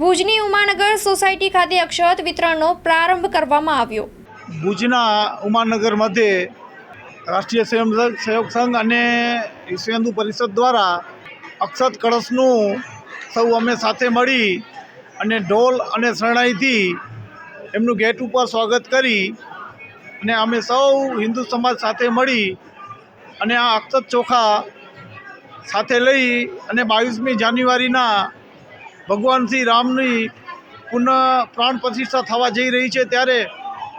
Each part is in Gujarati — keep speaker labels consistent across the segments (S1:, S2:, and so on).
S1: ભુજની ઉમાનગર સોસાયટી ખાતે અક્ષત વિતરણનો પ્રારંભ કરવામાં આવ્યો।
S2: ભુજના ઉમાનગર મધ્યે રાષ્ટ્રીય સ્વયંસેવક સંઘ અને વિશ્વ હિન્દુ પરિષદ દ્વારા અક્ષત કળશનું સૌ અમે સાથે મળી અને ઢોલ અને શરણાઈથી એમનું ગેટ ઉપર સ્વાગત કરી અને અમે સૌ હિન્દુ સમાજ સાથે મળી અને આ અક્ષત ચોખા સાથે લઈ અને 22મી જાન્યુઆરીના ભગવાન શ્રી રામની પુનઃ પ્રાણ પ્રતિષ્ઠા થવા જઈ રહી છે ત્યારે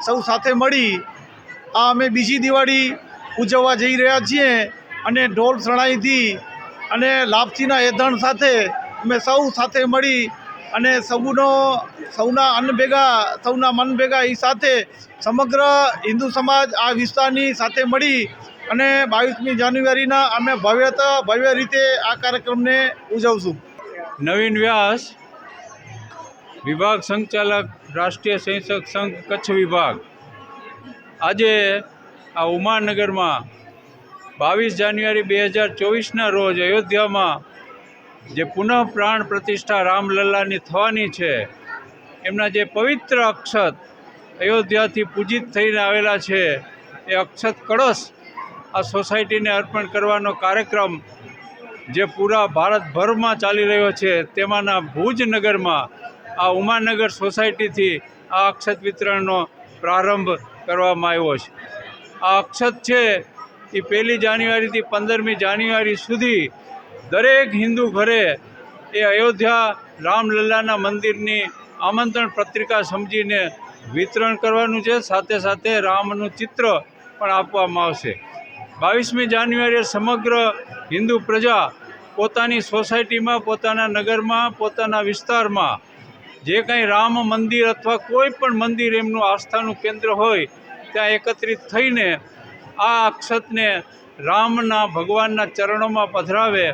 S2: સૌ સાથે મળી આ અમે બીજી દિવાળી ઉજવવા જઈ રહ્યા છીએ અને ઢોલ શરણાઈથી અને લાપસીના એધણ સાથે અમે સૌ સાથે મળી અને સૌના મન ભેગા એ સાથે સમગ્ર હિન્દુ સમાજ આ વિસ્તારની સાથે મળી અને 22મી જાન્યુઆરીના અમે ભવ્ય રીતે આ કાર્યક્રમને ઉજવશું।
S3: નવીન વ્યાસ, વિભાગ સંચાલક, રાષ્ટ્રીય સ્વયંસેવક સંઘ કચ્છ વિભાગ। આજે આ ઉમાનગરમાં 22 જાન્યુઆરી 2024ના રોજ અયોધ્યામાં જે પુનઃ પ્રાણ પ્રતિષ્ઠા રામલલ્લાની થવાની છે, એમના જે પવિત્ર અક્ષત અયોધ્યાથી પૂજિત થઈને આવેલા છે એ અક્ષત કળશ આ સોસાયટીને અર્પણ કરવાનો કાર્યક્રમ જે પૂરા ભારતભરમાં ચાલી રહ્યો છે, તેમાંના ભુજ નગરમાં આ ઉમાનગર સોસાયટીથી આ અક્ષત વિતરણનો પ્રારંભ કરવામાં આવ્યો છે। આ અક્ષત છે એ 1લી જાન્યુઆરીથી 15મી જાન્યુઆરી સુધી દરેક હિન્દુ ઘરે એ અયોધ્યા રામલલ્લાના મંદિરની આમંત્રણ પત્રિકા સમજીને વિતરણ કરવાનું છે। સાથે સાથે રામનું ચિત્ર પણ આપવામાં આવશે। 22મી જાન્યુઆરીએ સમગ્ર હિન્દુ પ્રજા પોતાની સોસાયટીમાં, પોતાના નગરમાં, પોતાના વિસ્તારમાં જે કંઈ રામ મંદિર અથવા કોઈ પણ મંદિર એમનું આસ્થાનું કેન્દ્ર હોય ત્યાં એકત્રિત થઈને આ અક્ષતને રામના ભગવાનના ચરણોમાં પધરાવે